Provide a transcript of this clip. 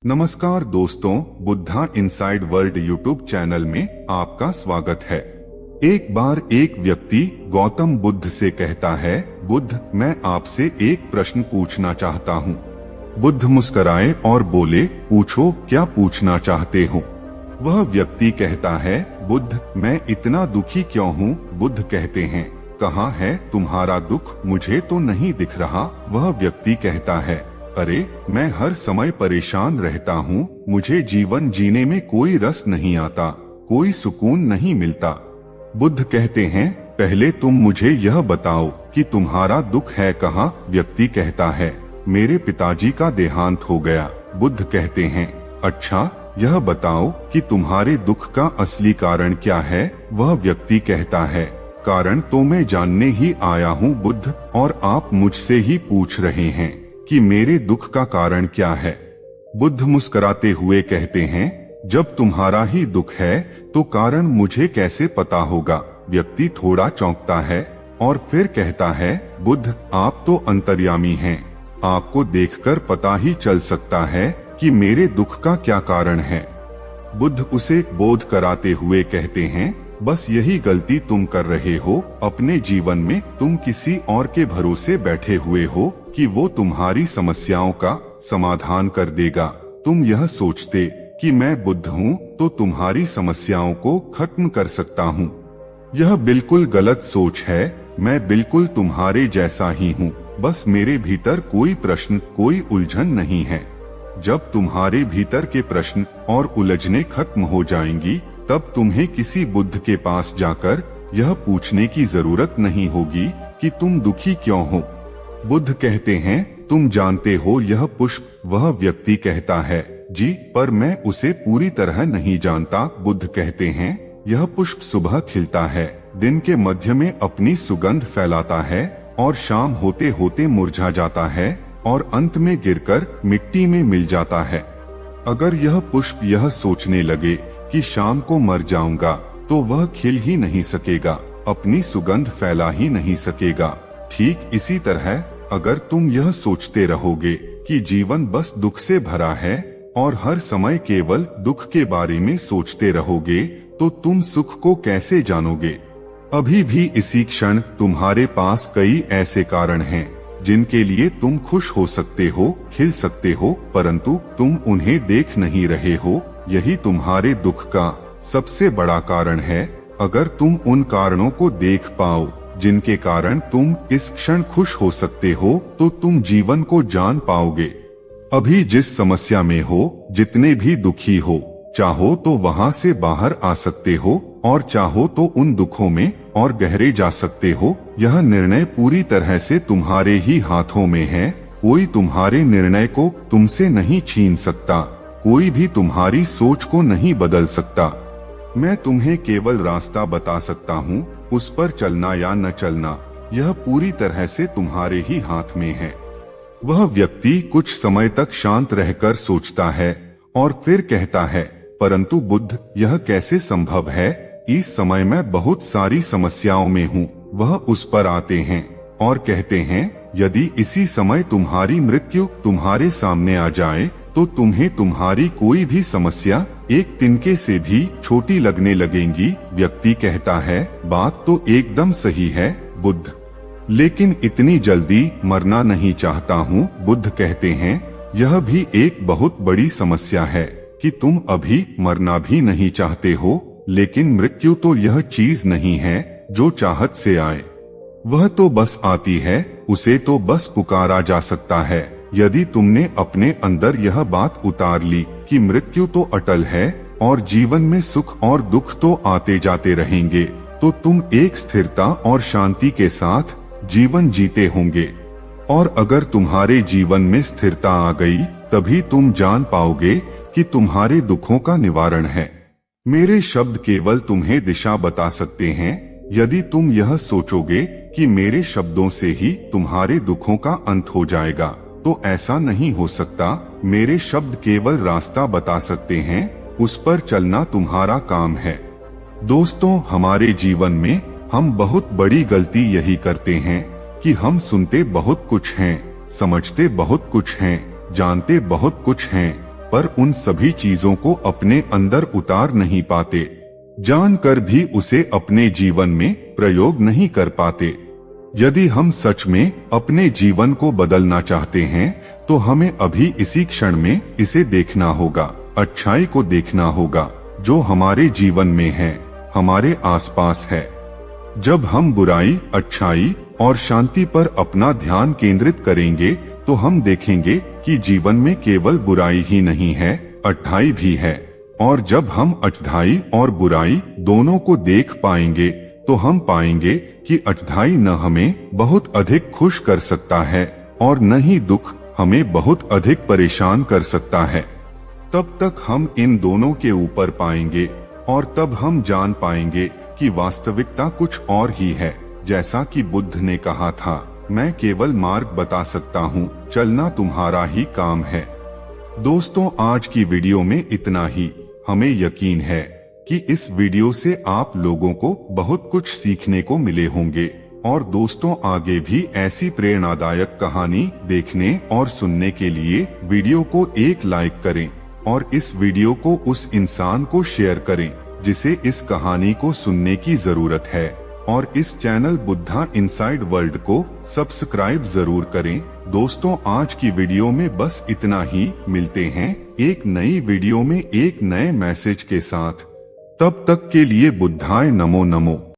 नमस्कार दोस्तों, Buddha inside world YouTube channel में आपका स्वागत है। एक बार एक व्यक्ति गौतम बुद्ध से कहता है, बुद्ध, मैं आपसे एक प्रश्न पूछना चाहता हूँ। बुद्ध मुस्कुराए और बोले, पूछो, क्या पूछना चाहते हो? वह व्यक्ति कहता है, बुद्ध, मैं इतना दुखी क्यों हूँ? बुद्ध कहते हैं, कहाँ है तुम्हारा दुख? मुझे तो नहीं दिख रहा। वह व्यक्ति कहता है, अरे, मैं हर समय परेशान रहता हूँ, मुझे जीवन जीने में कोई रस नहीं आता, कोई सुकून नहीं मिलता। बुद्ध कहते हैं, पहले तुम मुझे यह बताओ कि तुम्हारा दुख है कहाँ? व्यक्ति कहता है, मेरे पिताजी का देहांत हो गया। बुद्ध कहते हैं, अच्छा, यह बताओ कि तुम्हारे दुख का असली कारण क्या है? वह व्यक्ति कहता है, कारण तो मैं जानने ही आया हूँ बुद्ध, और आप मुझसे ही पूछ रहे हैं कि मेरे दुख का कारण क्या है। बुद्ध मुस्कुराते हुए कहते हैं, जब तुम्हारा ही दुख है तो कारण मुझे कैसे पता होगा? व्यक्ति थोड़ा चौंकता है और फिर कहता है, बुद्ध, आप तो अंतर्यामी हैं, आपको देखकर पता ही चल सकता है कि मेरे दुख का क्या कारण है। बुद्ध उसे बोध कराते हुए कहते हैं, बस यही गलती तुम कर रहे हो अपने जीवन में। तुम किसी और के भरोसे बैठे हुए हो कि वो तुम्हारी समस्याओं का समाधान कर देगा। तुम यह सोचते कि मैं बुद्ध हूँ तो तुम्हारी समस्याओं को खत्म कर सकता हूँ। यह बिल्कुल गलत सोच है। मैं बिल्कुल तुम्हारे जैसा ही हूँ, बस मेरे भीतर कोई प्रश्न, कोई उलझन नहीं है। जब तुम्हारे भीतर के प्रश्न और उलझने खत्म हो जाएंगी, तब तुम्हें किसी बुद्ध के पास जाकर यह पूछने की जरूरत नहीं होगी कि तुम दुखी क्यों हो। बुद्ध कहते हैं, तुम जानते हो यह पुष्प? वह व्यक्ति कहता है, जी, पर मैं उसे पूरी तरह नहीं जानता। बुद्ध कहते हैं, यह पुष्प सुबह खिलता है, दिन के मध्य में अपनी सुगंध फैलाता है और शाम होते होते मुरझा जाता है और अंत में गिरकर मिट्टी में मिल जाता है। अगर यह पुष्प यह सोचने लगे कि शाम को मर जाऊंगा, तो वह खिल ही नहीं सकेगा, अपनी सुगंध फैला ही नहीं सकेगा। ठीक इसी तरह अगर तुम यह सोचते रहोगे कि जीवन बस दुख से भरा है और हर समय केवल दुख के बारे में सोचते रहोगे, तो तुम सुख को कैसे जानोगे? अभी भी इसी क्षण तुम्हारे पास कई ऐसे कारण हैं जिनके लिए तुम खुश हो सकते हो, खिल सकते हो, परंतु तुम उन्हें देख नहीं रहे हो। यही तुम्हारे दुख का सबसे बड़ा कारण है। अगर तुम उन कारणों को देख पाओ जिनके कारण तुम इस क्षण खुश हो सकते हो, तो तुम जीवन को जान पाओगे। अभी जिस समस्या में हो, जितने भी दुखी हो, चाहो तो वहां से बाहर आ सकते हो और चाहो तो उन दुखों में और गहरे जा सकते हो। यह निर्णय पूरी तरह से तुम्हारे ही हाथों में है। कोई तुम्हारे निर्णय को तुमसे नहीं छीन सकता, कोई भी तुम्हारी सोच को नहीं बदल सकता। मैं तुम्हें केवल रास्ता बता सकता हूँ, उस पर चलना या न चलना यह पूरी तरह से तुम्हारे ही हाथ में है। वह व्यक्ति कुछ समय तक शांत रहकर सोचता है और फिर कहता है, परंतु बुद्ध, यह कैसे संभव है? इस समय मैं बहुत सारी समस्याओं में हूँ। वह उस पर आते हैं और कहते हैं, यदि इसी समय तुम्हारी मृत्यु तुम्हारे सामने आ जाए, तो तुम्हें तुम्हारी कोई भी समस्या एक तिनके से भी छोटी लगने लगेंगी। व्यक्ति कहता है, बात तो एकदम सही है बुद्ध, लेकिन इतनी जल्दी मरना नहीं चाहता हूँ। बुद्ध कहते हैं, यह भी एक बहुत बड़ी समस्या है कि तुम अभी मरना भी नहीं चाहते हो, लेकिन मृत्यु तो यह चीज नहीं है जो चाहत से आए। वह तो बस आती है, उसे तो बस पुकारा जा सकता है। यदि तुमने अपने अंदर यह बात उतार ली कि मृत्यु तो अटल है और जीवन में सुख और दुख तो आते जाते रहेंगे, तो तुम एक स्थिरता और शांति के साथ जीवन जीते होंगे। और अगर तुम्हारे जीवन में स्थिरता आ गई, तभी तुम जान पाओगे कि तुम्हारे दुखों का निवारण है। मेरे शब्द केवल तुम्हें दिशा बता सकते हैं। यदि तुम यह सोचोगे कि मेरे शब्दों से ही तुम्हारे दुखों का अंत हो जाएगा, तो ऐसा नहीं हो सकता। मेरे शब्द केवल रास्ता बता सकते हैं, उस पर चलना तुम्हारा काम है। दोस्तों, हमारे जीवन में हम बहुत बड़ी गलती यही करते हैं कि हम सुनते बहुत कुछ हैं, समझते बहुत कुछ हैं, जानते बहुत कुछ हैं, पर उन सभी चीजों को अपने अंदर उतार नहीं पाते, जानकर भी उसे अपने जीवन में प्रयोग नहीं कर पाते। यदि हम सच में अपने जीवन को बदलना चाहते हैं तो हमें अभी इसी क्षण में इसे देखना होगा, अच्छाई को देखना होगा जो हमारे जीवन में है, हमारे आसपास है। जब हम बुराई, अच्छाई और शांति पर अपना ध्यान केंद्रित करेंगे तो हम देखेंगे कि जीवन में केवल बुराई ही नहीं है, अच्छाई भी है। और जब हम अच्छाई और बुराई दोनों को देख पाएंगे तो हम पाएंगे कि अच्छाई न हमें बहुत अधिक खुश कर सकता है और न ही दुख हमें बहुत अधिक परेशान कर सकता है। तब तक हम इन दोनों के ऊपर पाएंगे और तब हम जान पाएंगे कि वास्तविकता कुछ और ही है। जैसा कि बुद्ध ने कहा था, मैं केवल मार्ग बता सकता हूँ, चलना तुम्हारा ही काम है। दोस्तों, आज की वीडियो में इतना ही। हमें यकीन है कि इस वीडियो से आप लोगों को बहुत कुछ सीखने को मिले होंगे। और दोस्तों, आगे भी ऐसी प्रेरणादायक कहानी देखने और सुनने के लिए वीडियो को एक लाइक करें और इस वीडियो को उस इंसान को शेयर करें जिसे इस कहानी को सुनने की जरूरत है। और इस चैनल बुद्धा इनसाइड वर्ल्ड को सब्सक्राइब जरूर करें। दोस्तों, आज की वीडियो में बस इतना ही। मिलते हैं एक नई वीडियो में एक नए मैसेज के साथ। तब तक के लिए बुद्धाय नमो नमो।